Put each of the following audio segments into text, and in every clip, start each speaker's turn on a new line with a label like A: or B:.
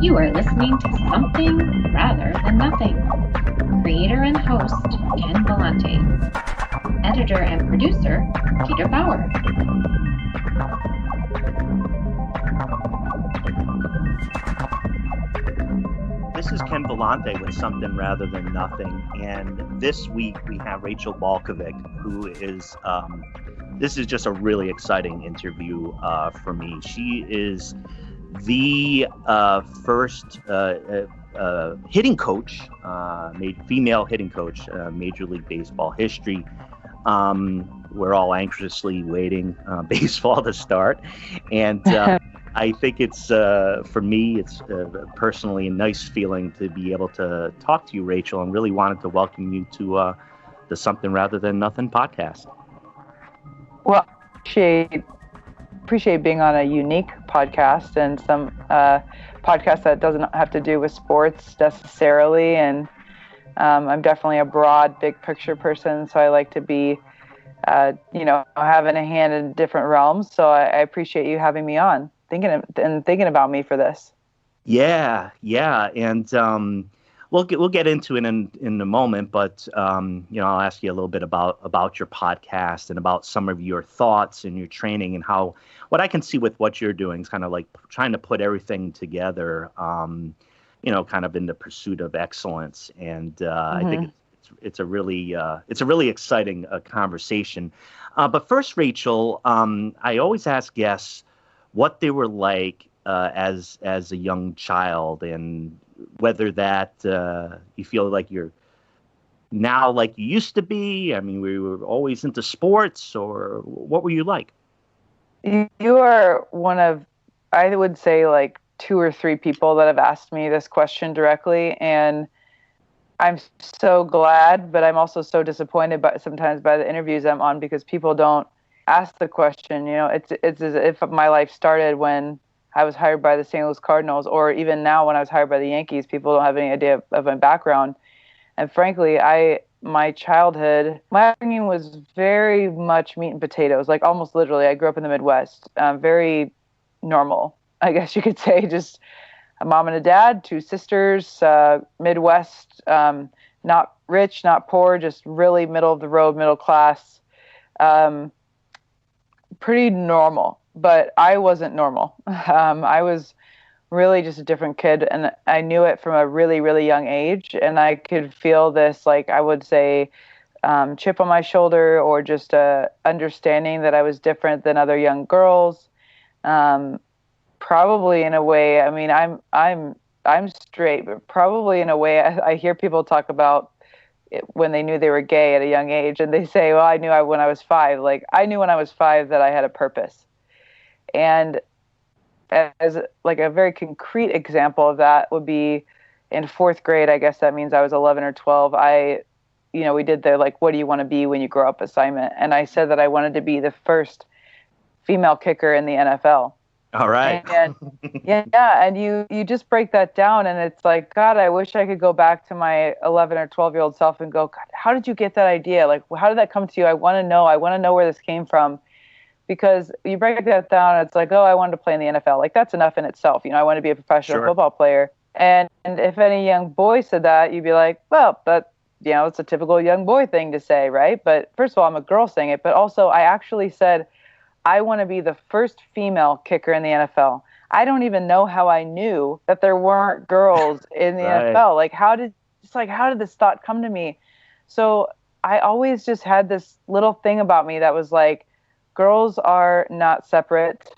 A: You are listening to Something Rather Than Nothing. Creator and host, Ken Vellante. Editor and producer, Peter Bauer.
B: This is Ken Vellante with Something Rather Than Nothing, and this week we have Rachel Balkovec, who is, this is just a really exciting interview for me. She is the first hitting coach, female hitting coach, Major League Baseball history. We're all anxiously waiting baseball to start, and I think it's, for me, it's personally a nice feeling to be able to talk to you, Rachel, and really wanted to welcome you to the Something Rather Than Nothing podcast.
C: Well, appreciate being on a unique podcast and some podcast that doesn't have to do with sports necessarily. And I'm definitely a broad, big picture person, so I like to be, having a hand in different realms. So I appreciate you having me on. Thinking about me for this.
B: Yeah, and we'll get into it in a moment, but I'll ask you a little bit about your podcast and about some of your thoughts and your training and how what I can see with what you're doing is kind of like trying to put everything together, kind of in the pursuit of excellence, and I think it's a really exciting conversation. But first, Rachel, I always ask guests what they were like as a young child, and whether that you feel like you're now like you used to be. I mean, we were always into sports, or what were you like?
C: You are one of, I would say, like 2 or 3 people that have asked me this question directly, and I'm so glad, but I'm also so disappointed sometimes by the interviews I'm on, because people don't ask the question. It's as if my life started when I was hired by the St. Louis Cardinals, or even now when I was hired by the Yankees. People don't have any idea of my background. And frankly, my childhood, my upbringing was very much meat and potatoes, like almost literally. I grew up in the Midwest, very normal, I guess you could say. Just a mom and a dad, 2 sisters, Midwest, not rich, not poor, just really middle of the road, middle class. Pretty normal, but I wasn't normal. I was really just a different kid, and I knew it from a really, really young age, and I could feel this, like I would say, chip on my shoulder, or just a understanding that I was different than other young girls. Probably in a way, I mean, I'm straight, but probably in a way, I hear people talk about when they knew they were gay at a young age, and they say, well, I knew when I was 5. Like, I knew when I was 5 that I had a purpose. And as like a very concrete example of that would be in 4th grade. I guess that means I was 11 or 12. We did the, like, what do you want to be when you grow up assignment. And I said that I wanted to be the first female kicker in the NFL.
B: All right.
C: And and you just break that down, and it's like, God, I wish I could go back to my 11 or 12-year-old self and go, God, how did you get that idea? Like, how did that come to you? I want to know where this came from, because you break that down, and it's like, oh, I wanted to play in the NFL. Like, that's enough in itself. I want to be a professional football player. And if any young boy said that, you'd be like, well, that, it's a typical young boy thing to say, right? But first of all, I'm a girl saying it, but also I actually said, I want to be the first female kicker in the NFL. I don't even know how I knew that there weren't girls in the NFL. Like, how did this thought come to me? So I always just had this little thing about me that was like, girls are not separate,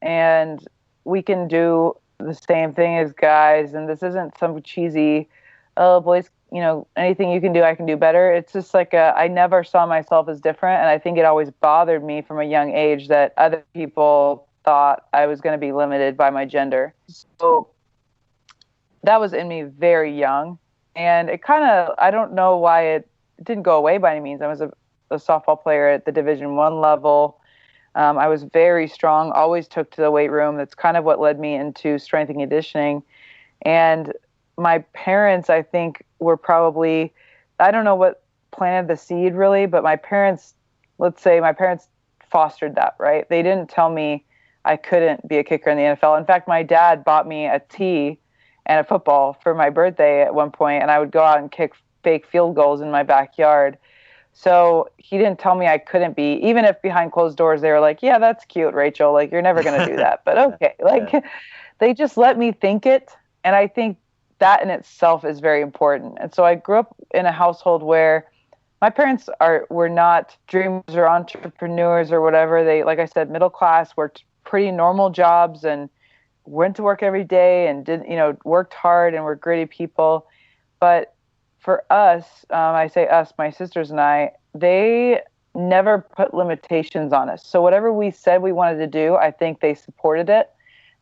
C: and we can do the same thing as guys. And this isn't some cheesy, oh, boys, anything you can do, I can do better. It's just like I never saw myself as different. And I think it always bothered me from a young age that other people thought I was going to be limited by my gender. So that was in me very young. And it kind of, I don't know why it didn't go away by any means. I was a softball player at the Division I level. I was very strong, always took to the weight room. That's kind of what led me into strength and conditioning. And my parents, I think, were probably, I don't know what planted the seed really, but my parents fostered that, right? They didn't tell me I couldn't be a kicker in the NFL. In fact, my dad bought me a tee and a football for my birthday at one point, and I would go out and kick fake field goals in my backyard. So he didn't tell me I couldn't be, even if behind closed doors they were like, yeah, that's cute, Rachel. Like, you're never going to do that. But okay. Like, they just let me think it. And I think that in itself is very important. And so I grew up in a household where my parents were not dreamers or entrepreneurs or whatever. They, like I said, middle class, worked pretty normal jobs and went to work every day and worked hard and were gritty people. But for us, I say us, my sisters and I, they never put limitations on us. So whatever we said we wanted to do, I think they supported it.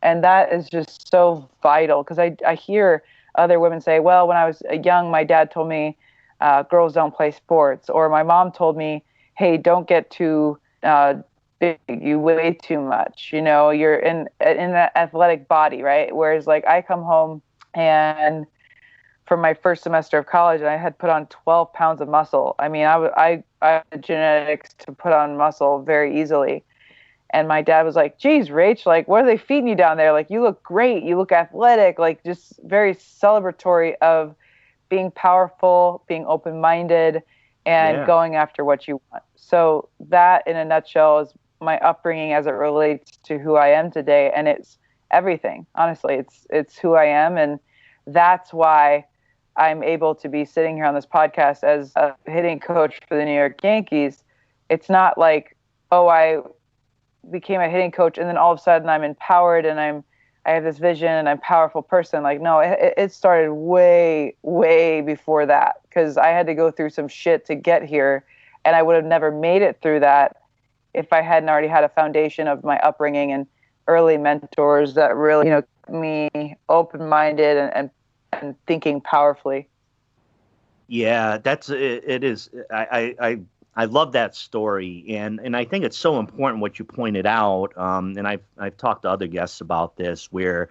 C: And that is just so vital, because I hear other women say, well, when I was young, my dad told me girls don't play sports. Or my mom told me, hey, don't get too big. You weigh too much. You're in that athletic body, right? Whereas like I come home and from my first semester of college, and I had put on 12 pounds of muscle. I mean, I had the genetics to put on muscle very easily. And my dad was like, geez, Rach, like, what are they feeding you down there? Like, you look great. You look athletic, like just very celebratory of being powerful, being open-minded, and going after what you want. So that in a nutshell is my upbringing as it relates to who I am today. And it's everything. Honestly, it's who I am. And that's why I'm able to be sitting here on this podcast as a hitting coach for the New York Yankees. It's not like, oh, I became a hitting coach and then all of a sudden I'm empowered and I have this vision and I'm a powerful person. Like, no, it started way, way before that, because I had to go through some shit to get here, and I would have never made it through that if I hadn't already had a foundation of my upbringing and early mentors that really, kept me open-minded and thinking powerfully.
B: Yeah, it is. I love that story, and I think it's so important what you pointed out. And I've talked to other guests about this, where,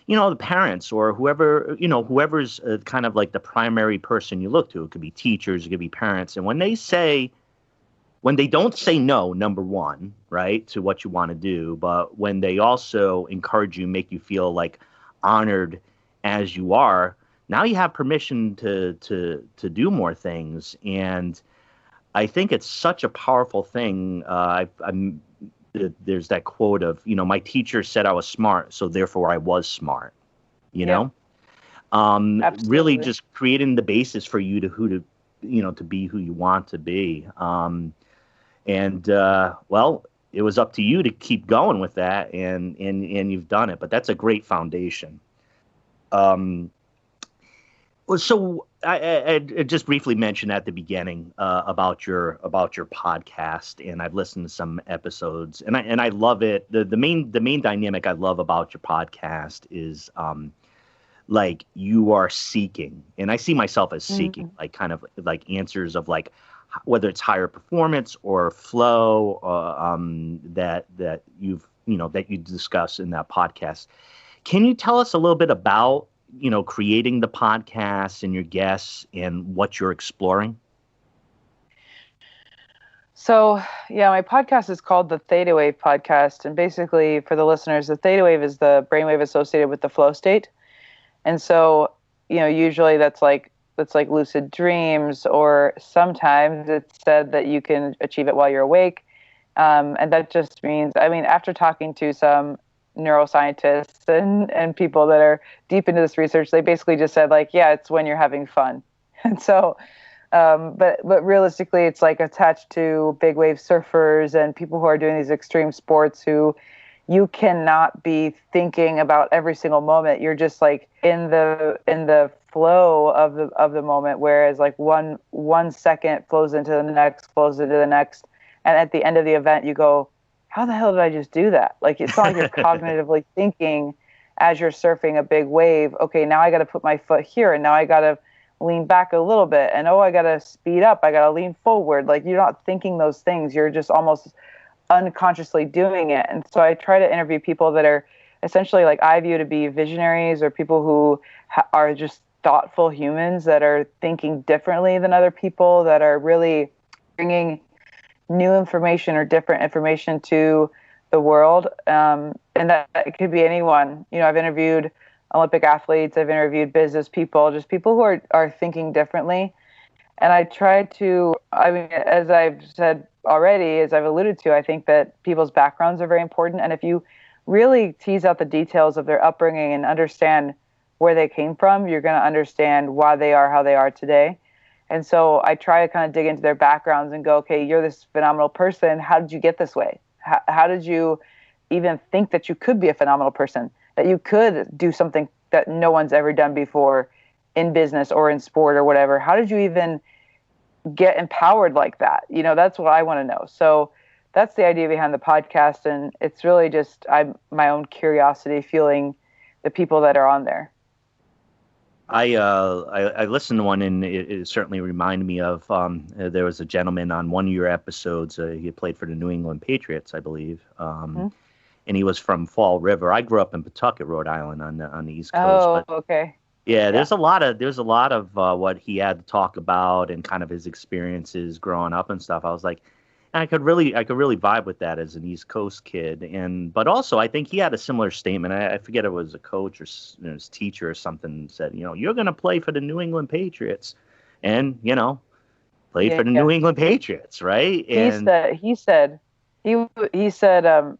B: the parents or whoever's kind of like the primary person you look to. It could be teachers, it could be parents, and when they don't say no, number one, right, to what you want to do, but when they also encourage you, make you feel like honored as you are, now you have permission to do more things. And I think it's such a powerful thing. There's that quote of, my teacher said I was smart, so therefore I was smart, know? Really just creating the basis for you to be who you want to be. Well, it was up to you to keep going with that, and you've done it. But that's a great foundation. So I just briefly mentioned at the beginning about your podcast, and I've listened to some episodes, and I love it. The main dynamic I love about your podcast is like you are seeking, and I see myself as seeking, like kind of like answers of like whether it's higher performance or flow that you discuss in that podcast. Can you tell us a little bit about creating the podcast and your guests and what you're exploring?
C: So, yeah, my podcast is called the Theta Wave Podcast. And basically, for the listeners, the Theta Wave is the brainwave associated with the flow state. And so, usually that's like lucid dreams, or sometimes it's said that you can achieve it while you're awake. And that just means, after talking to some neuroscientists and people that are deep into this research, they basically just said like, yeah, it's when you're having fun. And so, but realistically, it's like attached to big wave surfers and people who are doing these extreme sports who you cannot be thinking about every single moment. You're just like in the flow of the moment, whereas like one second flows into the next, and at the end of the event you go, how the hell did I just do that? Like, it's not like you're cognitively thinking as you're surfing a big wave, okay, now I got to put my foot here, and now I got to lean back a little bit, and I got to speed up, I got to lean forward. Like, you're not thinking those things, you're just almost unconsciously doing it. And so I try to interview people that are essentially like I view to be visionaries, or people who are just thoughtful humans that are thinking differently than other people, that are really bringing new information or different information to the world. And that it could be anyone. I've interviewed Olympic athletes. I've interviewed business people, just people who are thinking differently. And I try to, I mean, as I've said already, as I've alluded to, I think that people's backgrounds are very important. And if you really tease out the details of their upbringing and understand where they came from, you're going to understand why they are how they are today. And so I try to kind of dig into their backgrounds and go, okay, you're this phenomenal person. How did you get this way? How did you even think that you could be a phenomenal person, that you could do something that no one's ever done before in business or in sport or whatever? How did you even get empowered like that? You know, that's what I want to know. So that's the idea behind the podcast. And it's really just my own curiosity fueling the people that are on there.
B: I listened to one, and it certainly reminded me of there was a gentleman on one of your episodes. He had played for the New England Patriots, I believe, and he was from Fall River. I grew up in Pawtucket, Rhode Island, on the East Coast.
C: Oh, okay.
B: Yeah, there's a lot of what he had to talk about and kind of his experiences growing up and stuff. I was like, I could really vibe with that as an East Coast kid, but also I think he had a similar statement. I forget if it was a coach or his teacher or something said, you're going to play for the New England Patriots, and played for the New England Patriots, right? And
C: he said that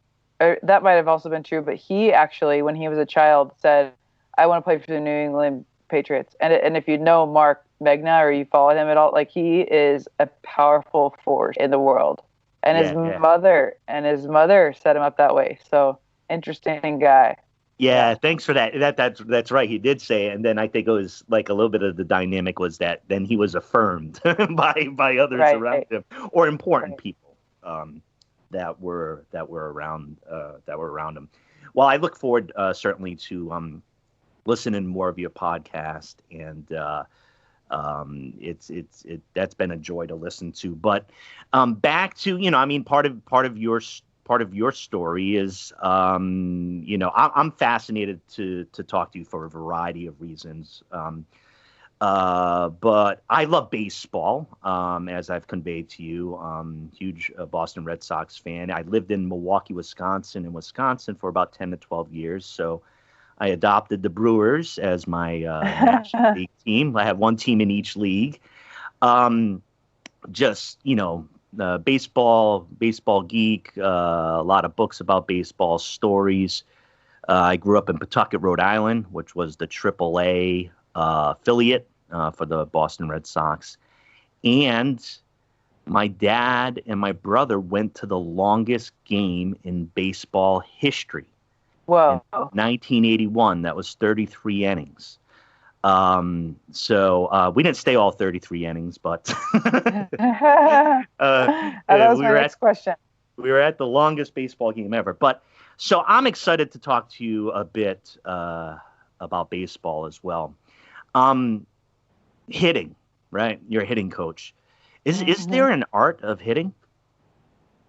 C: might have also been true, but he actually, when he was a child, said, I want to play for the New England Patriots. And if you know Mark Megna or you follow him at all, like, he is a powerful force in the world. And his mother set him up that way. So interesting guy.
B: Yeah, thanks for that. That's right. He did say it. And then I think it was like a little bit of the dynamic was that then he was affirmed by others around him, or important people that were around him. Well, I look forward certainly to listening more of your podcast, and that's been a joy to listen to. But back to part of your story is I'm fascinated to talk to you for a variety of reasons. But I love baseball, as I've conveyed to you. Huge Boston Red Sox fan. I lived in Milwaukee, Wisconsin, for about 10 to 12 years. So I adopted the Brewers as my National League team. I have one team in each league. Baseball geek, a lot of books about baseball, stories. I grew up in Pawtucket, Rhode Island, which was the AAA affiliate for the Boston Red Sox. And my dad and my brother went to the longest game in baseball history.
C: Whoa.
B: In 1981, that was 33 innings. So we didn't stay all 33 innings, but
C: that was my next question.
B: We were at the longest baseball game ever. But so I'm excited to talk to you a bit about baseball as well. Hitting, right? You're a hitting coach. Is there an art of hitting?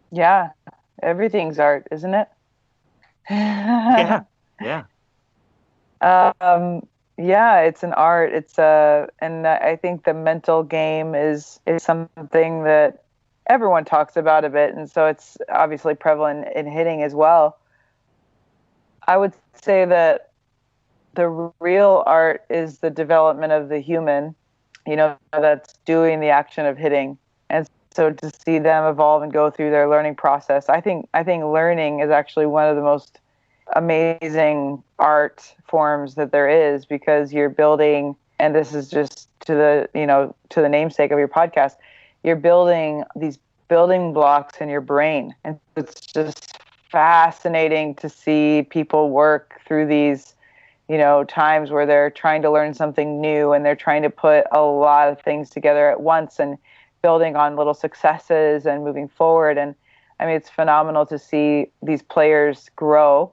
C: Yeah, everything's art, isn't it?
B: Yeah.
C: Yeah, it's an art. And I think the mental game is something that everyone talks about a bit, and so it's obviously prevalent in hitting as well. I would say that the real art is the development of the human, that's doing the action of hitting. And so to see them evolve and go through their learning process, I think learning is actually one of the most amazing art forms that there is, because you're building, and this is just to the namesake of your podcast, you're building these building blocks in your brain. And it's just fascinating to see people work through these times where they're trying to learn something new, and they're trying to put a lot of things together at once and building on little successes and moving forward. And I mean, it's phenomenal to see these players grow,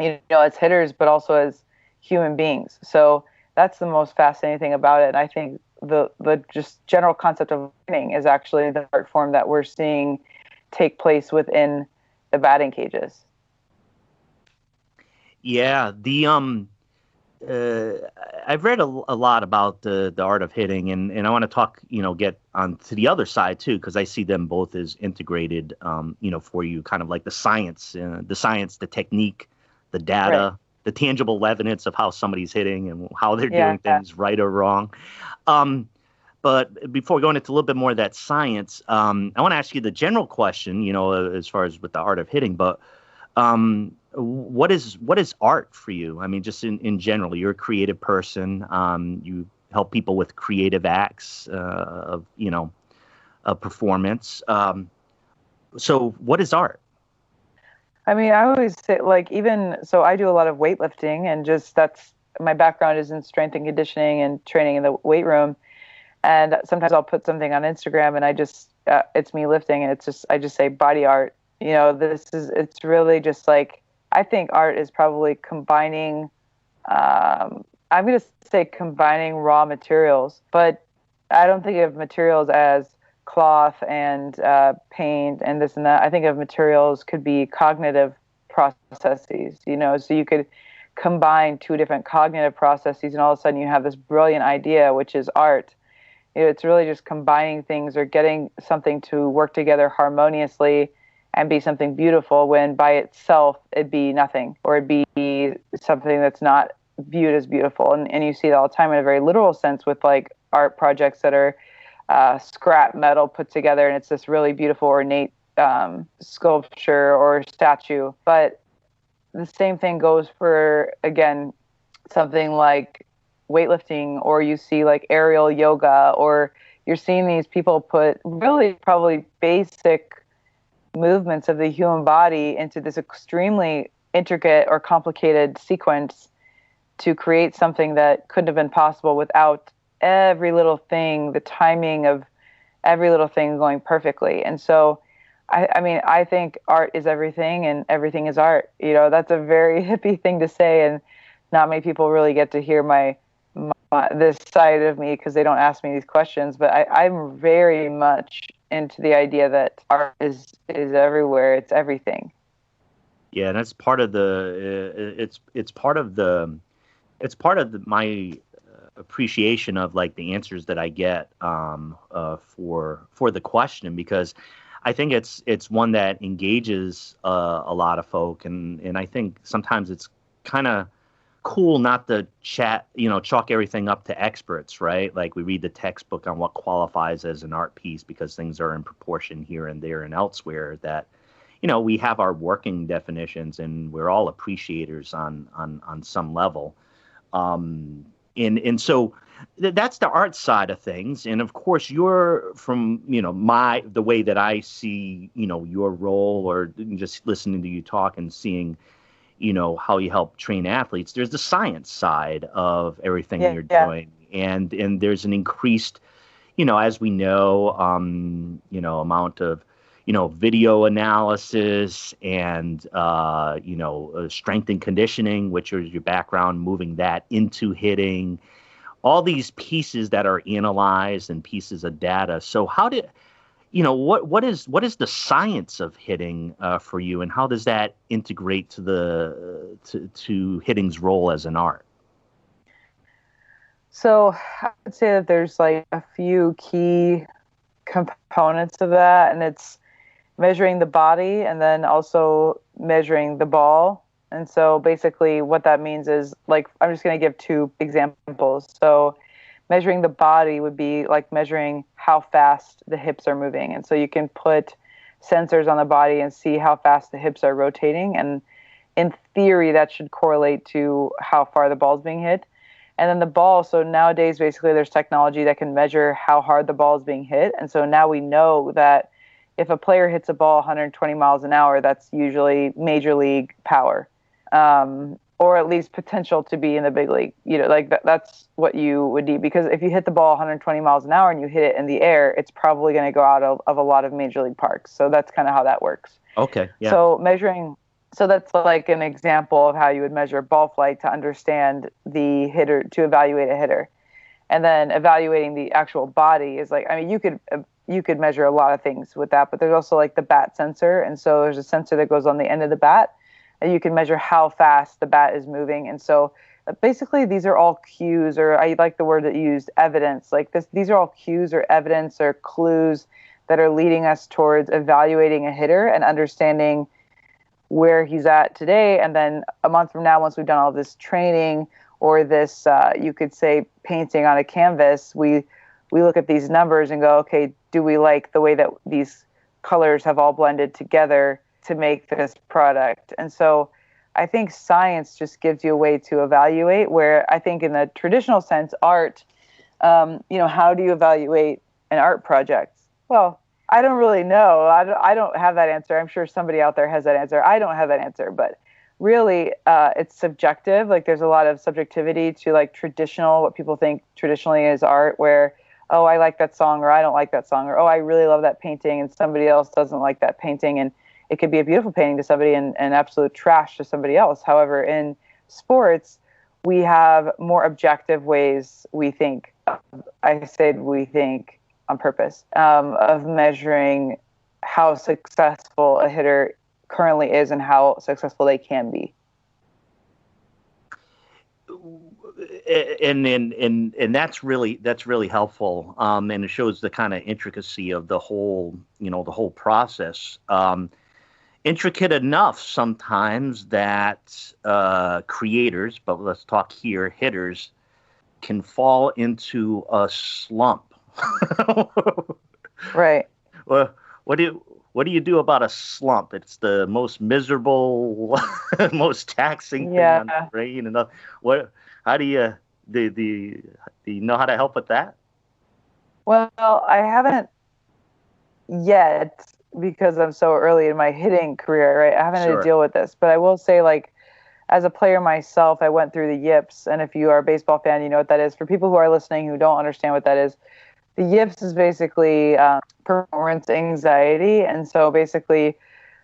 C: as hitters, but also as human beings. So that's the most fascinating thing about it. And I think the just general concept of winning is actually the art form that we're seeing take place within the batting cages.
B: Yeah, I've read a lot about the art of hitting, and I want to talk, get on to the other side too, because I see them both as integrated, for you, kind of like the science, the technique, the data, the tangible evidence of how somebody's hitting and how they're
C: Yeah.
B: doing things right or wrong. But before we go into a little bit more of that science, I want to ask you the general question, as far as with the art of hitting, but what is art for you? I mean, just in general, you're a creative person. You help people with creative acts of performance. So what is art?
C: I mean, I always say, like, so I do a lot of weightlifting, and that's my background is in strength and conditioning and training in the weight room. And sometimes I'll put something on Instagram and it's me lifting, and I just say body art. It's really just like, I think art is probably combining, I'm going to say combining raw materials, but I don't think of materials as cloth and paint and this and that. I think of materials could be cognitive processes, so you could combine two different cognitive processes and all of a sudden you have this brilliant idea, which is art. It's really just combining things or getting something to work together harmoniously and be something beautiful when by itself it'd be nothing, or it'd be something that's not viewed as beautiful. And you see it all the time in a very literal sense with like art projects that are scrap metal put together, and it's this really beautiful ornate sculpture or statue. But the same thing goes for, again, something like weightlifting, or you see like aerial yoga, or you're seeing these people put really probably basic movements of the human body into this extremely intricate or complicated sequence to create something that couldn't have been possible without every little thing, the timing of every little thing going perfectly. And so I mean, I think art is everything and everything is art. That's a very hippie thing to say, and not many people really get to hear this side of me because they don't ask me these questions. But I'm very much into the idea that art is everywhere. It's everything.
B: Yeah, and that's part of my appreciation of like the answers that I get for the question, because I think it's one that engages a lot of folk, and I think sometimes it's kind of cool not to chalk everything up to experts, right? Like we read the textbook on what qualifies as an art piece because things are in proportion here and there and elsewhere, that we have our working definitions and we're all appreciators on some level. And so that's the art side of things. And of course, you're from, the way that I see, your role, or just listening to you talk and seeing, how you help train athletes. There's the science side of everything you're doing. And there's an increased, as we know, amount of, video analysis and, strength and conditioning, which is your background, moving that into hitting, all these pieces that are analyzed and pieces of data. So what is the science of hitting for you, and how does that integrate to hitting's role as an art?
C: So I would say that there's like a few key components of that, and it's measuring the body and then also measuring the ball. And so basically what that means is, like, I'm just going to give two examples. So measuring the body would be like measuring how fast the hips are moving. And so you can put sensors on the body and see how fast the hips are rotating. And in theory, that should correlate to how far the ball is being hit. And then the ball, so nowadays, basically, there's technology that can measure how hard the ball is being hit. And so now we know that if a player hits a ball 120 miles an hour, that's usually major league power, or at least potential to be in the big league. That's what you would need, because if you hit the ball 120 miles an hour and you hit it in the air, it's probably going to go out of a lot of major league parks. So that's kind of how that works.
B: Okay. Yeah.
C: So that's like an example of how you would measure ball flight to understand the hitter, to evaluate a hitter. And then evaluating the actual body is like, I mean, you could measure a lot of things with that, but there's also like the bat sensor. And so there's a sensor that goes on the end of the bat, and you can measure how fast the bat is moving. And so basically these are all cues, or I like the word that you used, evidence. Like these are all cues or evidence or clues that are leading us towards evaluating a hitter and understanding where he's at today. And then a month from now, once we've done all this training or this, you could say, painting on a canvas, we look at these numbers and go, okay, do we like the way that these colors have all blended together to make this product? And so I think science just gives you a way to evaluate, where I think in the traditional sense, art, how do you evaluate an art project? Well, I don't really know. I don't have that answer. I'm sure somebody out there has that answer. I don't have that answer, but really it's subjective. Like there's a lot of subjectivity to like traditional, what people think traditionally is art, where, oh, I like that song, or I don't like that song, or, oh, I really love that painting and somebody else doesn't like that painting. And it could be a beautiful painting to somebody and absolute trash to somebody else. However, in sports, we have more objective ways we think. I said we think on purpose, of measuring how successful a hitter currently is and how successful they can be.
B: And that's really helpful. And it shows the kind of intricacy of the whole process. Intricate enough sometimes that creators, but let's talk here, hitters, can fall into a slump.
C: Right.
B: Well, what do you do about a slump? It's the most miserable, most taxing thing on the brain. And how do you know how to help with that?
C: Well, I haven't yet, because I'm so early in my hitting career, right? I haven't had to deal with this, but I will say, like, as a player myself, I went through the yips, and if you are a baseball fan, you know what that is. For people who are listening who don't understand what that is, the yips is basically performance anxiety. And so basically,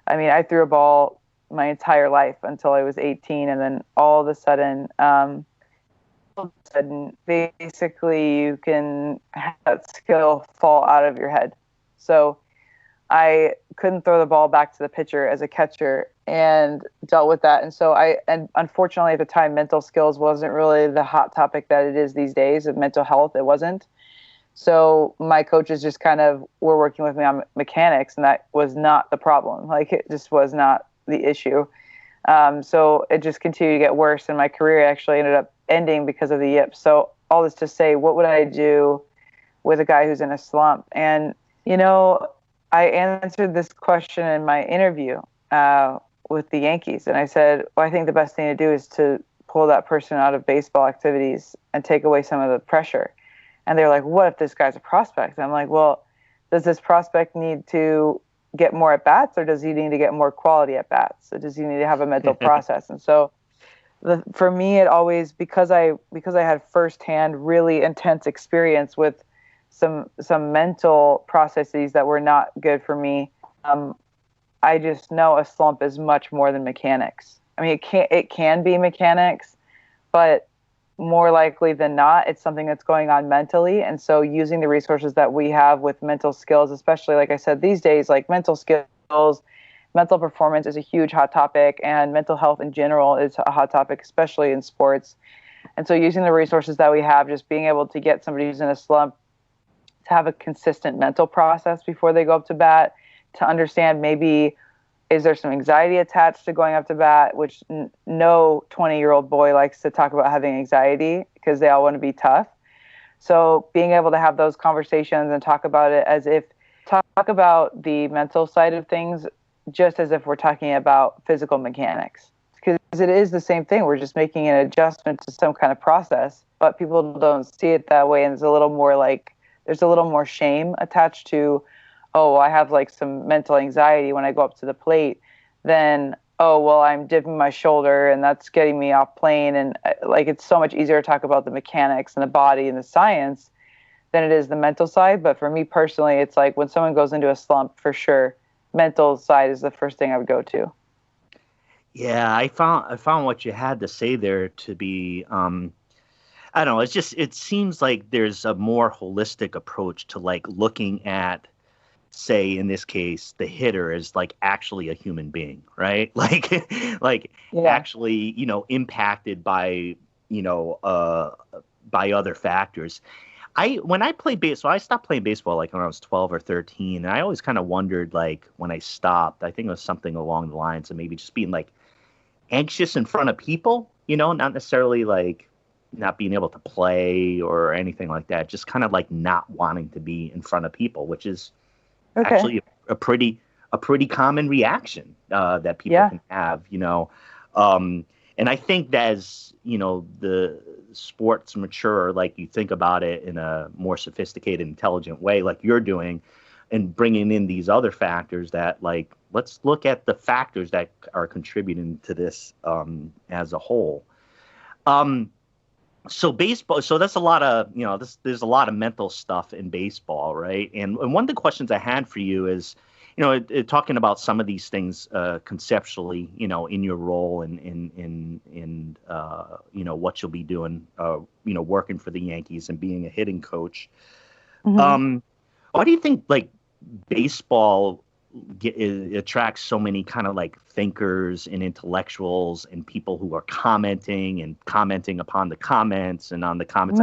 C: I mean, I threw a ball my entire life until I was 18, and then all of a sudden, basically you can have that skill fall out of your head. So I couldn't throw the ball back to the pitcher as a catcher and dealt with that. And so and unfortunately at the time, mental skills wasn't really the hot topic that it is these days. Of mental health, it wasn't. So my coaches just kind of were working with me on mechanics, and that was not the problem. Like, it just was not the issue. So it just continued to get worse, and my career actually ended up ending because of the yips. So all this to say, what would I do with a guy who's in a slump? And, I answered this question in my interview with the Yankees. And I said, well, I think the best thing to do is to pull that person out of baseball activities and take away some of the pressure. And they're like, what if this guy's a prospect? And I'm like, well, does this prospect need to get more at bats, or does he need to get more quality at bats? So does he need to have a mental process? And so for me, it always, because I had firsthand really intense experience with some mental processes that were not good for me, I just know a slump is much more than mechanics. I mean, it can be mechanics, but more likely than not, it's something that's going on mentally. And so using the resources that we have with mental skills, especially, like I said, these days, like mental skills, mental performance is a huge hot topic, and mental health in general is a hot topic, especially in sports. And so using the resources that we have, just being able to get somebody who's in a slump to have a consistent mental process before they go up to bat, to understand maybe, is there some anxiety attached to going up to bat, which no 20-year-old boy likes to talk about having anxiety because they all want to be tough. So being able to have those conversations and talk about the mental side of things just as if we're talking about physical mechanics, because it is the same thing. We're just making an adjustment to some kind of process, but people don't see it that way. And there's a little more shame attached to, oh, I have like some mental anxiety when I go up to the plate, then, oh, well, I'm dipping my shoulder and that's getting me off plane. And like, it's so much easier to talk about the mechanics and the body and the science than it is the mental side. But for me personally, it's like when someone goes into a slump, for sure, mental side is the first thing I would go to.
B: Yeah, I found what you had to say there to be, I don't know, it seems like there's a more holistic approach to like looking at, say, in this case, the hitter is like actually a human being, right? Actually, impacted by, by other factors. when I played baseball, I stopped playing baseball like when I was 12 or 13. And I always kind of wondered, like, when I stopped, I think it was something along the lines of maybe just being like anxious in front of people, not necessarily like not being able to play or anything like that, just kind of like not wanting to be in front of people, which is actually a pretty common reaction that people can have. And I think that as the sports mature, like you think about it in a more sophisticated, intelligent way, like you're doing, and bringing in these other factors that, like, let's look at the factors that are contributing to this as a whole. So baseball, so that's a lot of, there's a lot of mental stuff in baseball, right? And one of the questions I had for you is, talking about some of these things conceptually, in your role and in what you'll be doing, working for the Yankees and being a hitting coach.
C: Mm-hmm.
B: Why do you think, like, baseball attracts so many kind of like thinkers and intellectuals and people who are commenting upon the comments and on the comments?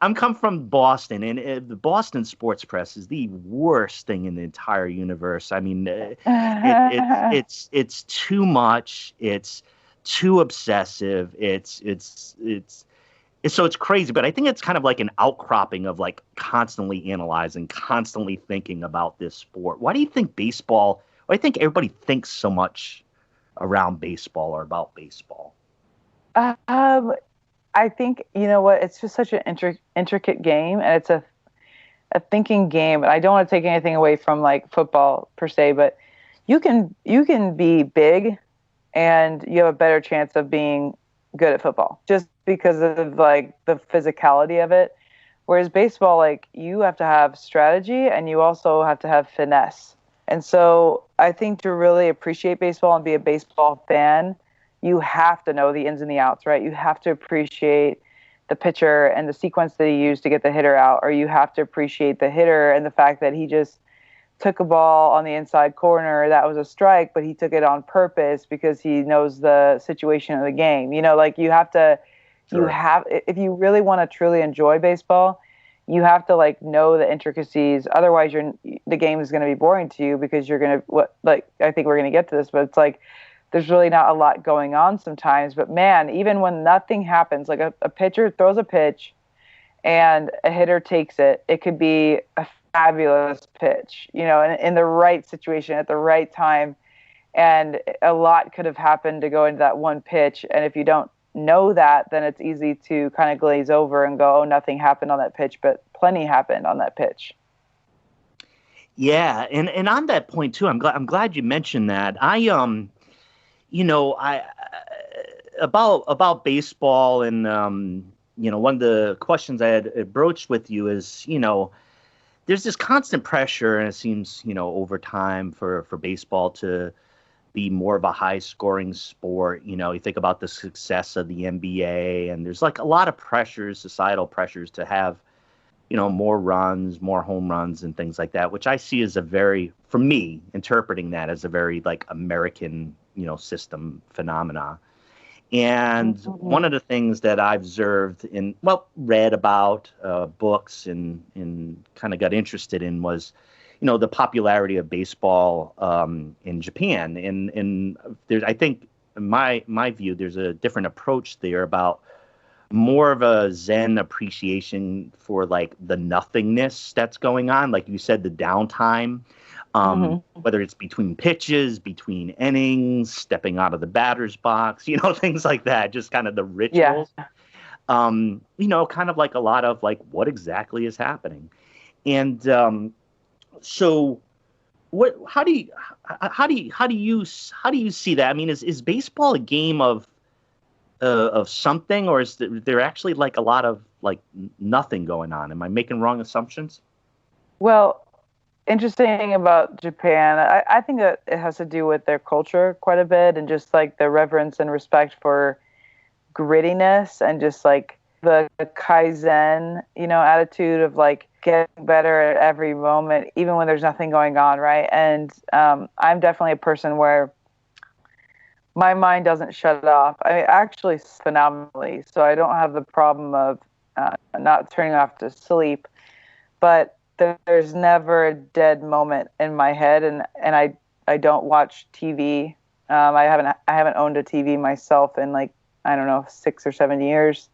B: I'm come from Boston, and the Boston sports press is the worst thing in the entire universe. I mean, it's too much. It's too obsessive. So it's crazy, but I think it's kind of like an outcropping of like constantly analyzing, constantly thinking about this sport. Why do you think why do you think everybody thinks so much around baseball or about baseball?
C: I think, you know what, it's just such an intricate game, and it's a thinking game. And I don't want to take anything away from like football per se, but you can be big and you have a better chance of being good at football just because of like the physicality of it. Whereas baseball, like, you have to have strategy and you also have to have finesse. And so I think to really appreciate baseball and be a baseball fan, you have to know the ins and the outs, right? You have to appreciate the pitcher and the sequence that he used to get the hitter out, or you have to appreciate the hitter and the fact that he just took a ball on the inside corner that was a strike, but he took it on purpose because he knows the situation of the game. Like, you have to,
B: Sure.
C: if you really want to truly enjoy baseball, you have to like know the intricacies. Otherwise, the game is going to be boring to you because you're going to I think we're going to get to this, but it's like there's really not a lot going on sometimes. But man, even when nothing happens, like a pitcher throws a pitch and a hitter takes it, it could be a fabulous pitch, in the right situation at the right time. And a lot could have happened to go into that one pitch. And if you don't know that, then it's easy to kind of glaze over and go, oh, nothing happened on that pitch, but plenty happened on that pitch.
B: Yeah. And on that point too, I'm glad you mentioned that. I about baseball, and one of the questions I had broached with you is, there's this constant pressure, and it seems, over time for baseball to be more of a high scoring sport. You think about the success of the NBA, and there's like a lot of pressures, societal pressures to have, more runs, more home runs and things like that, which I see as for me, interpreting that as a very like American, system phenomena. And one of the things that I've observed read about books and kind of got interested in was, the popularity of baseball in Japan. And there's, I think, in my view, there's a different approach there about more of a Zen appreciation for like the nothingness that's going on. Like you said, the downtime. Whether it's between pitches, between innings, stepping out of the batter's box, things like that, just kind of the rituals, kind of like a lot of like what exactly is happening. And so how do you see that? I mean, is baseball a game of something, or is there actually like a lot of like nothing going on? Am I making wrong assumptions?
C: Well, interesting about Japan, I think that it has to do with their culture quite a bit, and just like the reverence and respect for grittiness, and just like the Kaizen, attitude of like getting better at every moment, even when there's nothing going on, right? And I'm definitely a person where my mind doesn't shut off. I mean, actually, phenomenally. So I don't have the problem of not turning off to sleep. But there's never a dead moment in my head, and I don't watch TV. I haven't owned a TV myself in like, I don't know, 6 or 7 years.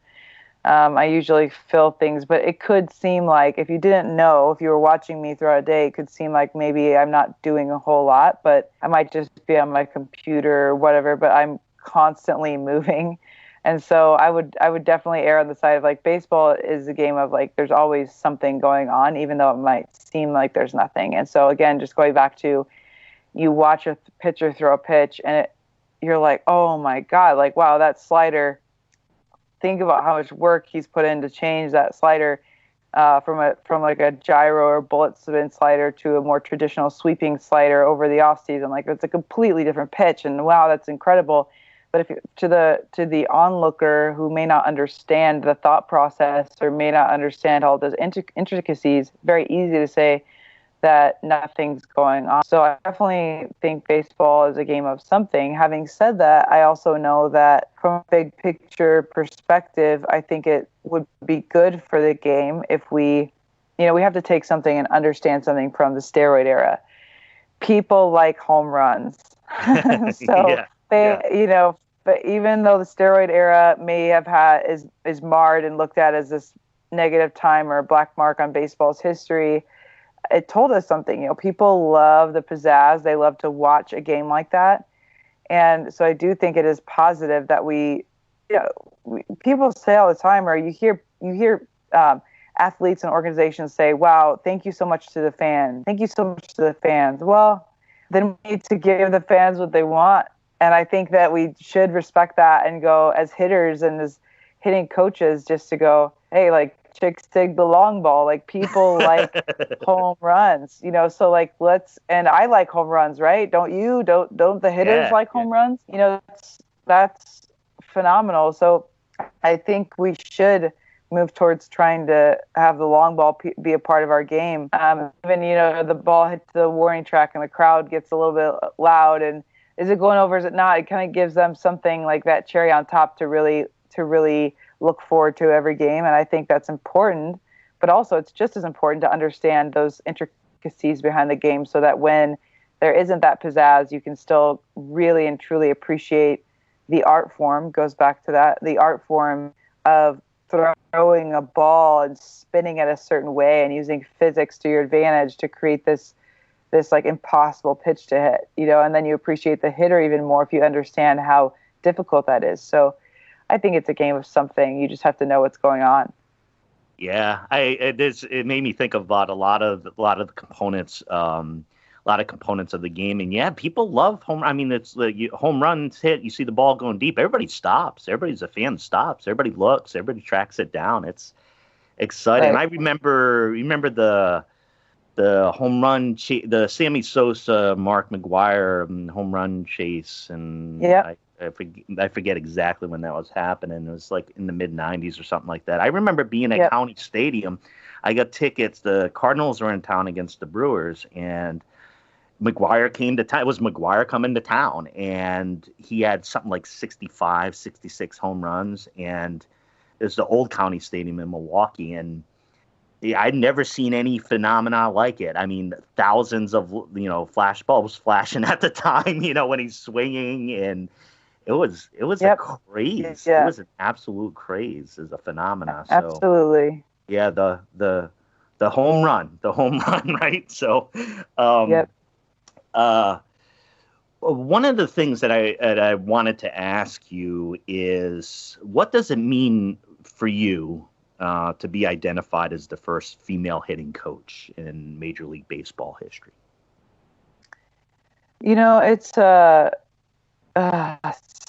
C: I usually fill things, but it could seem like, if you didn't know, if you were watching me throughout a day, it could seem like maybe I'm not doing a whole lot, but I might just be on my computer or whatever, but I'm constantly moving. And so I would definitely err on the side of like, baseball is a game of like, there's always something going on, even though it might seem like there's nothing. And so again, just going back to, you watch a pitcher throw a pitch and you're like, oh my God, like, wow, that slider, think about how much work he's put in to change that slider from like a gyro or bullet spin slider to a more traditional sweeping slider over the off season. Like, it's a completely different pitch, and wow, that's incredible. But if to the onlooker who may not understand the thought process or may not understand all those intricacies, very easy to say that nothing's going on. So I definitely think baseball is a game of something. Having said that, I also know that from a big picture perspective, I think it would be good for the game if we have to take something and understand something from the steroid era. People like home runs. So but even though the steroid era may have is marred and looked at as this negative time or a black mark on baseball's history, it told us something. People love the pizzazz. They love to watch a game like that. And so I do think it is positive that people say all the time, or you hear athletes and organizations say, wow, thank you so much to the fans. Thank you so much to the fans. Well, then we need to give the fans what they want. And I think that we should respect that and go as hitters and as hitting coaches, just to go, hey, like, chicks dig the long ball. Like, people like home runs, so like, and I like home runs, right? Don't you? Don't the hitters like home runs? That's phenomenal. So I think we should move towards trying to have the long ball be a part of our game. Even, the ball hits the warning track and the crowd gets a little bit loud, and is it going over? Is it not? It kind of gives them something like that cherry on top to really look forward to every game. And I think that's important, but also it's just as important to understand those intricacies behind the game, so that when there isn't that pizzazz, you can still really and truly appreciate the art form. Goes back to that, the art form of throwing a ball and spinning it a certain way and using physics to your advantage to create this like impossible pitch to hit, and then you appreciate the hitter even more if you understand how difficult that is. So I think it's a game of something. You just have to know what's going on.
B: Yeah, it made me think about a lot of the components, of the game, and yeah, people love home. I mean, it's home runs hit. You see the ball going deep. Everybody stops. Everybody's a fan. Stops. Everybody looks. Everybody tracks it down. It's exciting. Right. I remember the home run, the Sammy Sosa, Mark McGwire home run chase, and I forget exactly when that was happening. It was like in the mid '90s or something like that. I remember being at County Stadium. I got tickets. The Cardinals were in town against the Brewers, and McGwire came to town. It was McGwire coming to town, and he had something like 65, 66 home runs, and it was the old County Stadium in Milwaukee, and I'd never seen any phenomena like it. I mean, thousands of flash bulbs flashing at the time, when he's swinging, and it was a craze. Yeah. It was an absolute craze as a phenomena. So,
C: absolutely.
B: Yeah, the home run, right? So, one of the things that I wanted to ask you is, what does it mean for you to be identified as the first female hitting coach in Major League Baseball history?
C: It's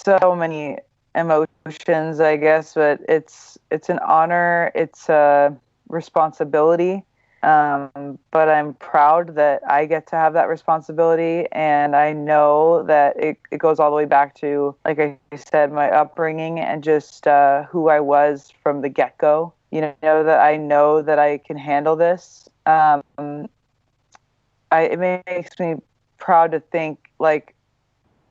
C: so many emotions, I guess, but it's an honor. It's a responsibility. But I'm proud that I get to have that responsibility. And I know that it goes all the way back to, like I said, my upbringing and just who I was from the get-go. That I know that I can handle this. It makes me proud to think, like,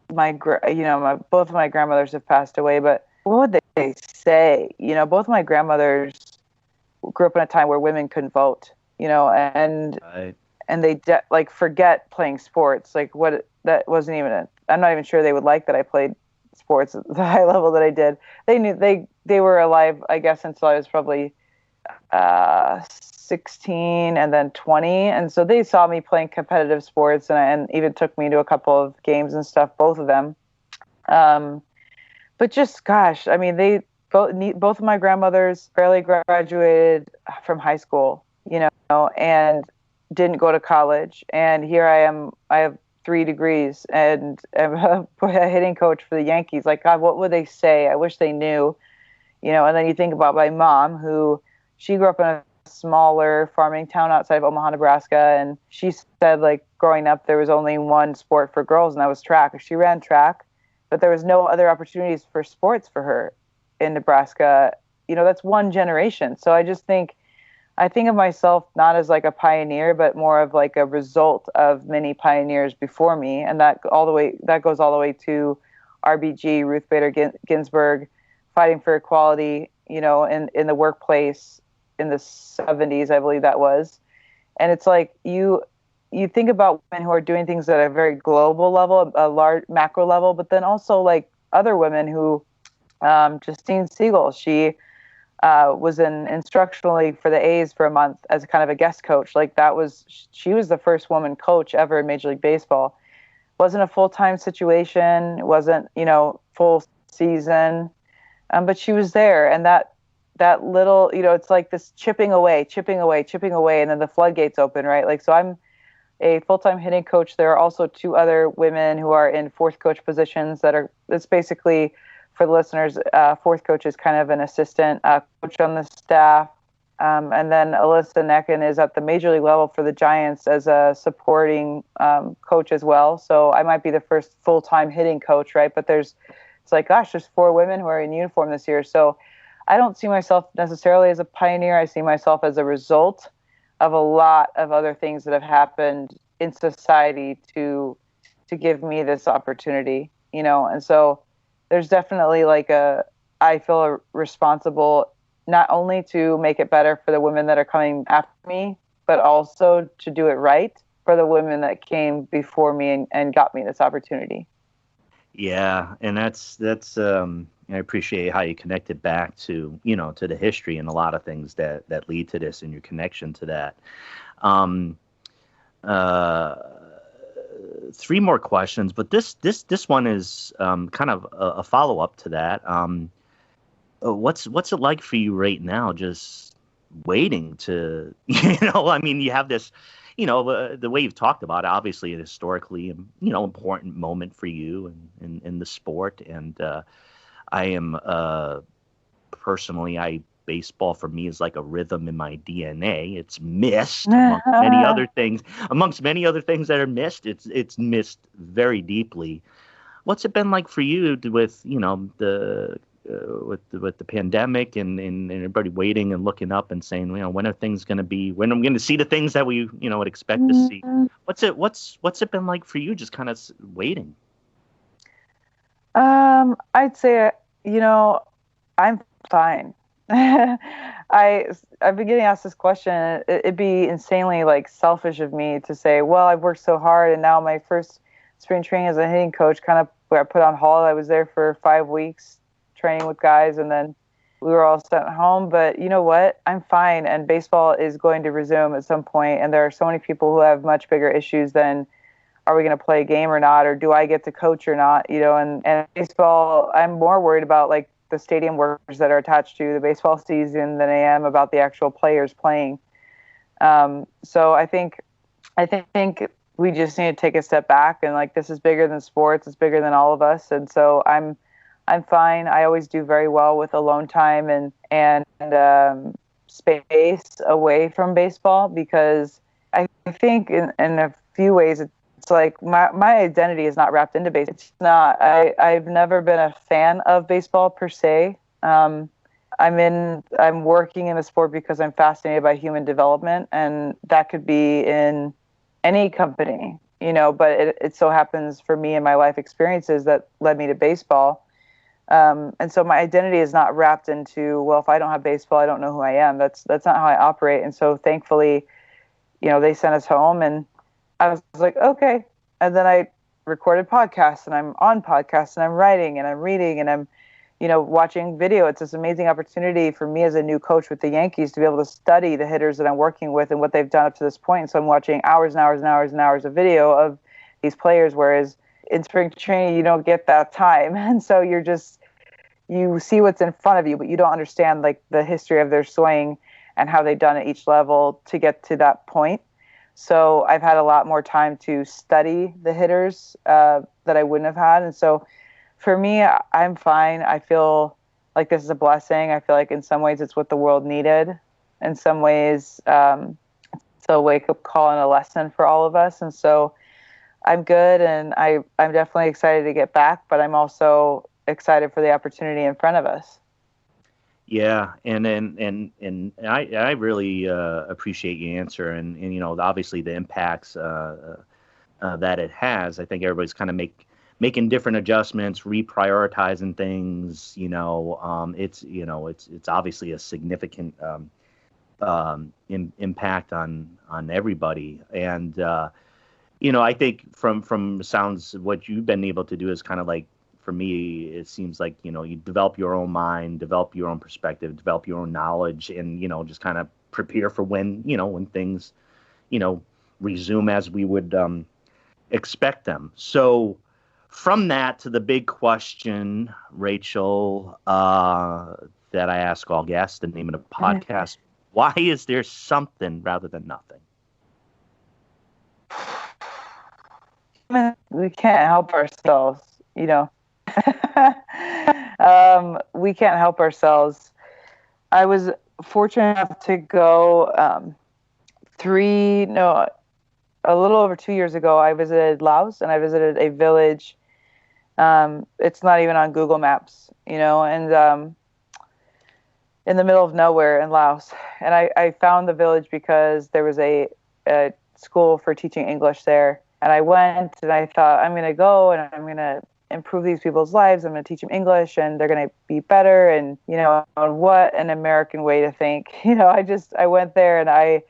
C: both of my grandmothers have passed away, but what would they say? Both of my grandmothers grew up in a time where women couldn't vote, and
B: Right.
C: and they like forget playing sports. Like that wasn't even I'm not even sure they would like that I played sports at the high level that I did. They knew they were alive, I guess, until I was probably 16 and then 20. And so they saw me playing competitive sports and even took me to a couple of games and stuff, both of them. But just, gosh, I mean, both of my grandmothers barely graduated from high school, and didn't go to college. And here I am, I have 3 degrees and I'm a hitting coach for the Yankees. Like, God, what would they say? I wish they knew, and then you think about my mom, who she grew up in a smaller farming town outside of Omaha, Nebraska. And she said, like, growing up, there was only one sport for girls, and that was track. She ran track, but there was no other opportunities for sports for her in Nebraska. That's one generation. So I think of myself not as like a pioneer, but more of like a result of many pioneers before me. And that goes all the way to RBG, Ruth Bader Ginsburg, fighting for equality, in the workplace in the 70s, I believe that was. And it's like you think about women who are doing things at a very global level, a large macro level, but then also like other women who, Justine Siegel, she was in instructional league for the A's for a month as kind of a guest coach. Like she was the first woman coach ever in Major League Baseball. Wasn't a full-time situation. It wasn't, full season. But she was there, and that little, it's like this chipping away, and then the floodgates open, right? Like, so I'm a full-time hitting coach. There are also 2 other women who are in fourth coach positions it's basically, for the listeners, fourth coach is kind of an assistant coach on the staff. And then Alyssa Necken is at the major league level for the Giants as a supporting coach as well. So I might be the first full-time hitting coach, right? But it's like, gosh, there's 4 women who are in uniform this year. So I don't see myself necessarily as a pioneer. I see myself as a result of a lot of other things that have happened in society to give me this opportunity, and so there's definitely I feel responsible not only to make it better for the women that are coming after me, but also to do it right for the women that came before me and got me this opportunity.
B: Yeah, and that's I appreciate how you connected back to to the history and a lot of things that lead to this and your connection to that. 3 more questions, but this one is kind of a follow up to that. What's it like for you right now? Just waiting to I mean, you have this. The way you've talked about it, obviously, a historically, important moment for you in the sport. And I am personally, baseball for me is like a rhythm in my DNA. It's missed amongst many other things. Amongst many other things that are missed, it's missed very deeply. What's it been like for you with with the pandemic and everybody waiting and looking up and saying, when are things going to be, when I'm going to see the things that we, would expect to see? What's it been like for you, just kind of waiting?
C: I'd say, I'm fine. I've been getting asked this question. It'd be insanely selfish of me to say, well, I've worked so hard and now my first spring training as a hitting coach kind of where I put on hold. I was there for 5 weeks training with guys, and then we were all sent home. But you know what? I'm fine, and baseball is going to resume at some point, and there are so many people who have much bigger issues than are we going to play a game or not, or do I get to coach or not, and baseball, I'm more worried about the stadium workers that are attached to the baseball season than I am about the actual players playing. So I think we just need to take a step back, and this is bigger than sports. It's bigger than all of us. And so I'm fine. I always do very well with alone time and space away from baseball, because I think in a few ways it's like my identity is not wrapped into baseball. It's not. I've never been a fan of baseball per se. I'm working in a sport because I'm fascinated by human development, and that could be in any company, but it so happens for me and my life experiences that led me to baseball. And so my identity is not wrapped into, well, if I don't have baseball, I don't know who I am. That's not how I operate. And so thankfully, they sent us home, and I was like, okay. And then I recorded podcasts, and I'm on podcasts, and I'm writing, and I'm reading, and I'm, watching video. It's this amazing opportunity for me as a new coach with the Yankees to be able to study the hitters that I'm working with and what they've done up to this point. And so I'm watching hours and hours and hours and hours of video of these players, whereas in spring training, you don't get that time. And so you see what's in front of you, but you don't understand like the history of their swing and how they've done at each level to get to that point. So I've had a lot more time to study the hitters that I wouldn't have had. And so for me, I'm fine. I feel like this is a blessing. I feel like in some ways it's what the world needed. In some ways, it's a wake-up call and a lesson for all of us. And so I'm good, and I'm definitely excited to get back, but I'm also excited for the opportunity in front of us.
B: Yeah, and I really appreciate your answer, and obviously the impacts that it has. I think everybody's kind of making different adjustments, reprioritizing things. It's obviously a significant impact on everybody, and I think from sounds what you've been able to do is kind of like, for me, it seems like, you develop your own mind, develop your own perspective, develop your own knowledge, and, just kind of prepare for when things, resume as we would expect them. So from that to the big question, Rachel, that I ask all guests, the name of the podcast, why is there something rather than nothing?
C: We can't help ourselves, we can't help ourselves. I was fortunate enough to go a little over 2 years ago. I visited Laos, and I visited a village. It's not even on Google Maps, and in the middle of nowhere in Laos. And I found the village because there was a school for teaching English there. And I went, and I thought, I'm going to go, and I'm going to improve these people's lives. I'm going to teach them English, and they're going to be better. And, what an American way to think. I went there, and I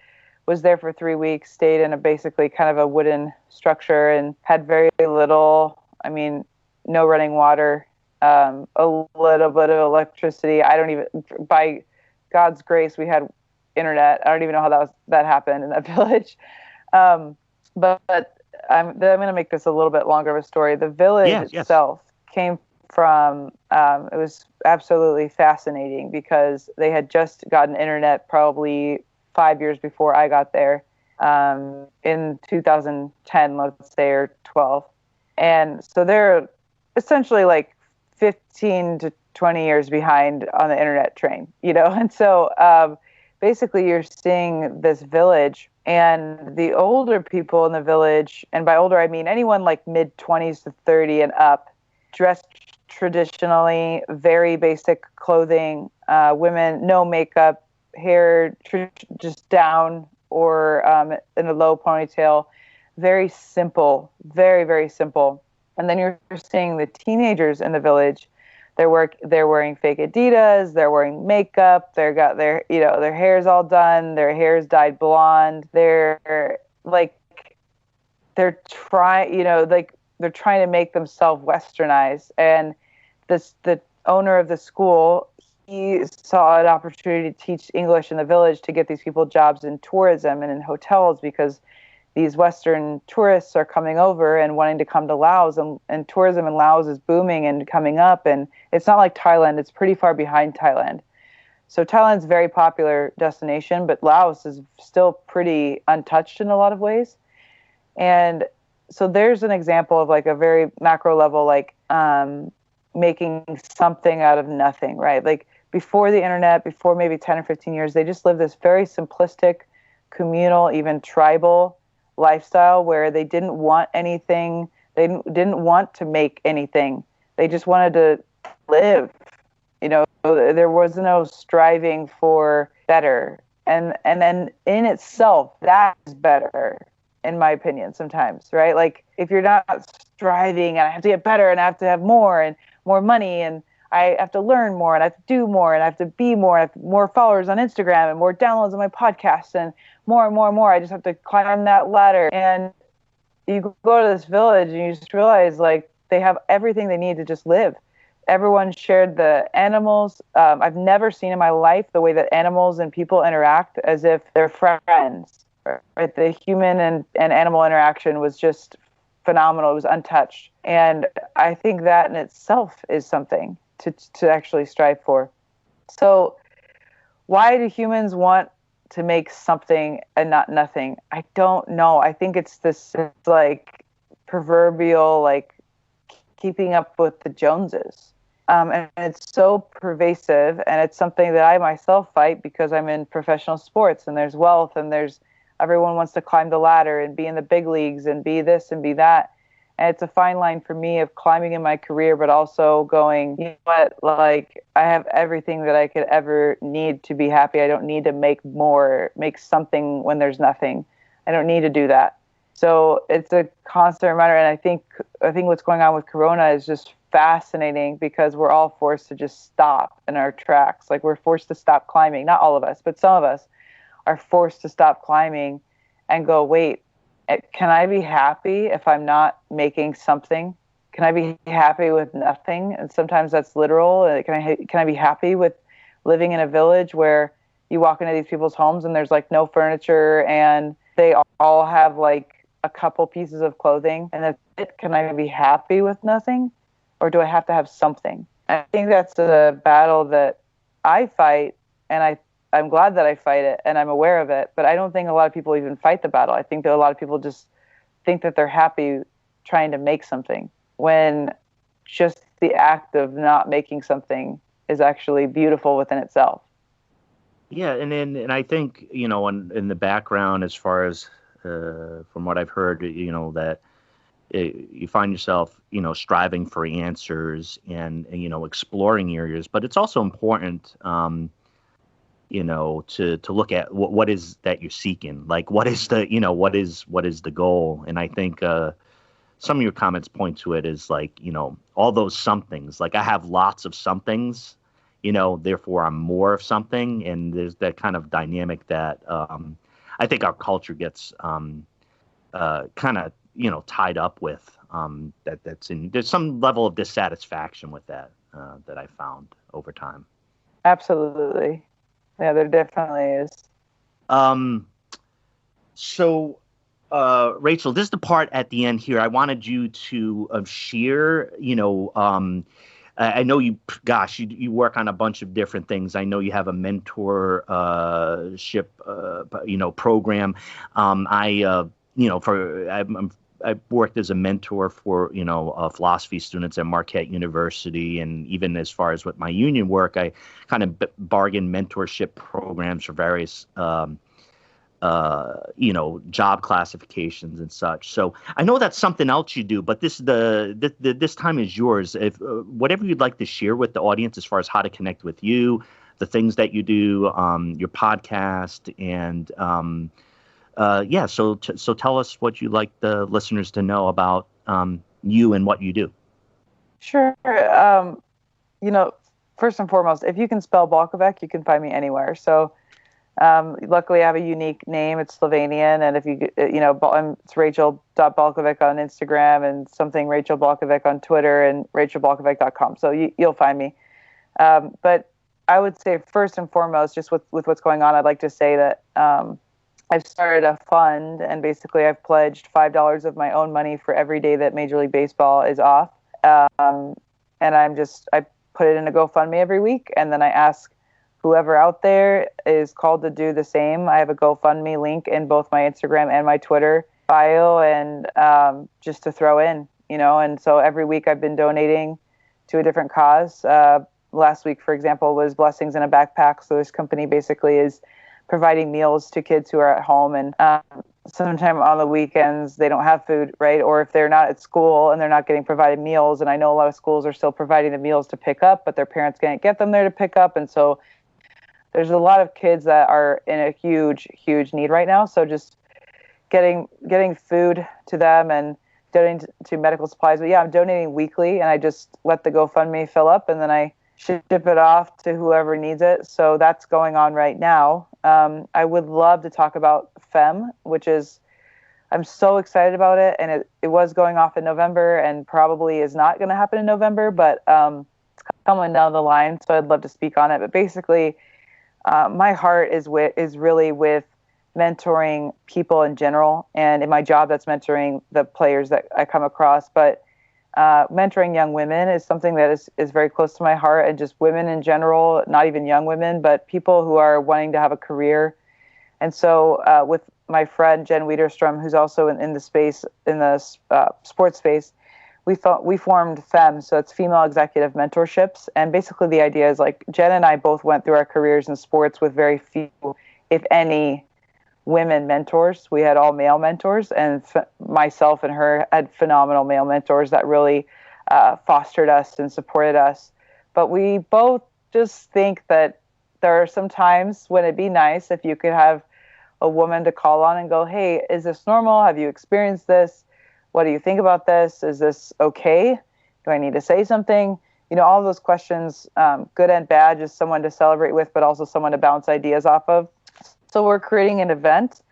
C: was there for 3 weeks, stayed in a basically kind of a wooden structure, and had very little, no running water, a little bit of electricity. By God's grace, we had internet. I don't even know how that happened in that village. But I'm going to make this a little bit longer of a story. The village itself came from, it was absolutely fascinating because they had just gotten internet probably 5 years before I got there, in 2010, let's say, or 12. And so they're essentially like 15 to 20 years behind on the internet train, And so basically you're seeing this village, and the older people in the village, and by older I mean anyone like mid-20s to 30 and up, dressed traditionally, very basic clothing, women, no makeup, hair just down or in a low ponytail, very simple, very, very simple. And then you're seeing the teenagers in the village. They're wearing fake Adidas. They're wearing makeup. They're got their hair's all done. Their hair's dyed blonde. They're trying to make themselves westernized. And the owner of the school, he saw an opportunity to teach English in the village to get these people jobs in tourism and in hotels, because these Western tourists are coming over and wanting to come to Laos, and tourism in Laos is booming and coming up. And it's not like Thailand. It's pretty far behind Thailand. So Thailand's a very popular destination, but Laos is still pretty untouched in a lot of ways. And so there's an example of like a very macro level, like making something out of nothing, right? Like before the internet, before maybe 10 or 15 years, they just lived this very simplistic, communal, even tribal lifestyle where they didn't want anything. They didn't want to make anything. They just wanted to live. There was no striving for better. And then in itself, that is better, in my opinion, sometimes, right? Like if you're not striving and I have to get better and I have to have more and more money and I have to learn more and I have to do more and I have to be more. I have more followers on Instagram and more downloads on my podcast and more and more and more. I just have to climb that ladder. And you go to this village and you just realize like they have everything they need to just live. Everyone shared the animals. I've never seen in my life the way that animals and people interact as if they're friends. Right? The human and animal interaction was just phenomenal. It was untouched. And I think that in itself is something to actually strive for. So why do humans want to make something and not nothing? I don't know. I think it's this like proverbial like keeping up with the Joneses. And it's so pervasive, and it's something that I myself fight because I'm in professional sports and there's wealth and there's everyone wants to climb the ladder and be in the big leagues and be this and be that. And it's a fine line for me of climbing in my career, but also going, you know what, like I have everything that I could ever need to be happy. I don't need to make more, make something when there's nothing. I don't need to do that. So it's a constant reminder. And I think what's going on with Corona is just fascinating because we're all forced to just stop in our tracks. Like we're forced to stop climbing. Not all of us, but some of us are forced to stop climbing and go, wait, can I be happy if I'm not making something? Can I be happy with nothing? And sometimes that's literal. Can I be happy with living in a village where you walk into these people's homes and there's like no furniture and they all have like a couple pieces of clothing and that's it? Can I be happy with nothing? Or do I have to have something? I think that's a battle that I fight, and I'm glad that I fight it and I'm aware of it, but I don't think a lot of people even fight the battle. I think that a lot of people just think that they're happy trying to make something when just the act of not making something is actually beautiful within itself.
B: Yeah, and I think, you know, in the background, as far as from what I've heard, you know, that you find yourself, you know, striving for answers and you know, exploring areas, but it's also important, you know, to look at what is that you're seeking, like what is the, you know, what is the goal. And I think some of your comments point to it as like, you know, all those somethings, like I have lots of somethings, you know, therefore I'm more of something. And there's that kind of dynamic that I think our culture gets kind of, you know, tied up with, there's some level of dissatisfaction with that that I found over time.
C: Absolutely. Yeah, there definitely is.
B: So, Rachel, this is the part at the end here. I wanted you to share, you know, I know you work on a bunch of different things. I know you have a mentorship, you know, program. I've worked as a mentor for, you know, philosophy students at Marquette University. And even as far as with my union work, I kind of bargain mentorship programs for various, you know, job classifications and such. So I know that's something else you do, but this time is yours. If whatever you'd like to share with the audience as far as how to connect with you, the things that you do, your podcast, and yeah. So tell us what you'd like the listeners to know about you and what you do.
C: Sure. You know, first and foremost, if you can spell Balkovec, you can find me anywhere. So luckily I have a unique name. It's Slovenian. And if you know, it's Rachel.Balkovec on Instagram and something Rachel Balkovec on Twitter and RachelBalkovec.com. So you'll find me. But I would say first and foremost, just with what's going on, I'd like to say that I've started a fund, and basically I've pledged $5 of my own money for every day that Major League Baseball is off. And I put it in a GoFundMe every week, and then I ask whoever out there is called to do the same. I have a GoFundMe link in both my Instagram and my Twitter bio, and just to throw in, you know. And so every week I've been donating to a different cause. Last week, for example, was Blessings in a Backpack. So this company basically is providing meals to kids who are at home, and sometime on the weekends they don't have food, right? Or if they're not at school and they're not getting provided meals, and I know a lot of schools are still providing the meals to pick up, but their parents can't get them there to pick up, and so there's a lot of kids that are in a huge need right now. So just getting food to them and donating to medical supplies. But yeah, I'm donating weekly, and I just let the GoFundMe fill up, and then I ship it off to whoever needs it. So that's going on right now. I would love to talk about FEM, which is, I'm so excited about it. And it was going off in November and probably is not going to happen in November, but it's coming down the line. So I'd love to speak on it. But basically, my heart is really with mentoring people in general. And in my job, that's mentoring the players that I come across. But mentoring young women is something that is very close to my heart, and just women in general, not even young women, but people who are wanting to have a career. And so with my friend Jen Wiederstrom, who's also in the space, in the sports space, we formed FEM, so it's Female Executive Mentorships. And basically the idea is, like, Jen and I both went through our careers in sports with very few, if any, women mentors. We had all male mentors, and myself and her had phenomenal male mentors that really fostered us and supported us. But we both just think that there are some times when it'd be nice if you could have a woman to call on and go, hey, is this normal? Have you experienced this? What do you think about this? Is this okay? Do I need to say something? You know, all of those questions, good and bad, just someone to celebrate with, but also someone to bounce ideas off of. So we're creating an event.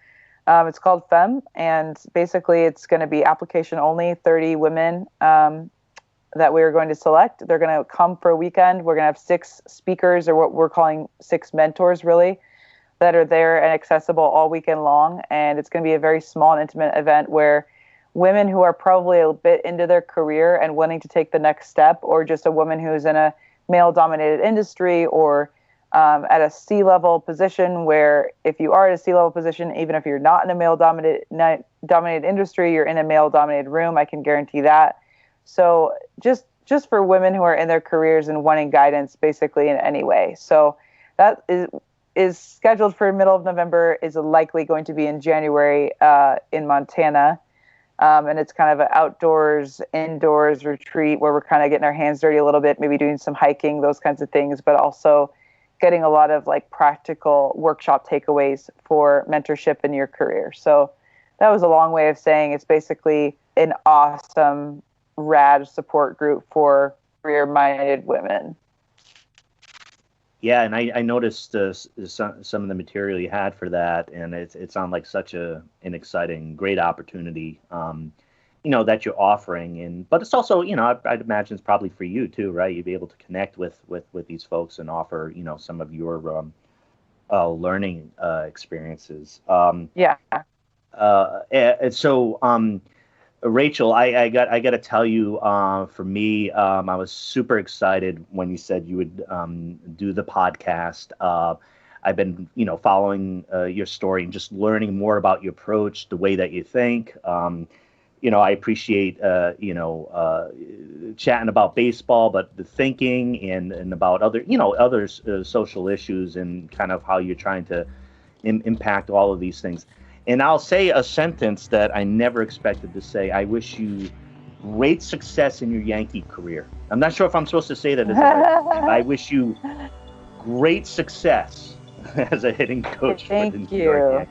C: It's called FEM, and basically it's going to be application only, 30 women that we're going to select. They're going to come for a weekend. We're going to have 6 speakers, or what we're calling 6 mentors, really, that are there and accessible all weekend long. And it's going to be a very small and intimate event where women who are probably a bit into their career and wanting to take the next step, or just a woman who's in a male-dominated industry, or at a C-level position, where if you are at a C-level position, even if you're not in a male-dominated industry, you're in a male-dominated room, I can guarantee that. So just for women who are in their careers and wanting guidance, basically, in any way. So that is scheduled for middle of November, is likely going to be in January in Montana. And it's kind of an outdoors, indoors retreat where we're kind of getting our hands dirty a little bit, maybe doing some hiking, those kinds of things, but also getting a lot of, like, practical workshop takeaways for mentorship in your career. So that was a long way of saying it's basically an awesome, rad support group for career-minded women.
B: Yeah, and I noticed some of the material you had for that, and it sounded like such an exciting, great opportunity, that you're offering. But it's also, I'd imagine it's probably for you too, right? You'd be able to connect with these folks and offer, some of your learning experiences.
C: Yeah.
B: And so, Rachel, I got to tell you, for me, I was super excited when you said you would do the podcast. I've been, following your story and just learning more about your approach, the way that you think. I appreciate, chatting about baseball, but the thinking and about other social issues, and kind of how you're trying to impact all of these things. And I'll say a sentence that I never expected to say. I wish you great success in your Yankee career. I'm not sure if I'm supposed to say that as I wish you great success as a hitting coach.
C: Thank you.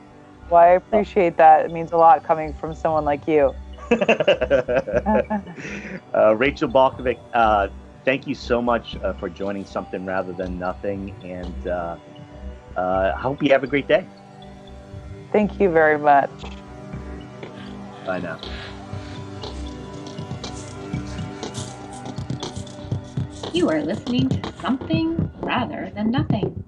C: Well, I appreciate that. It means a lot coming from someone like you.
B: Rachel Balkovec, thank you so much for joining Something Rather Than Nothing. And I hope you have a great day.
C: Thank you very much.
B: Bye now.
A: You are listening to Something Rather Than Nothing.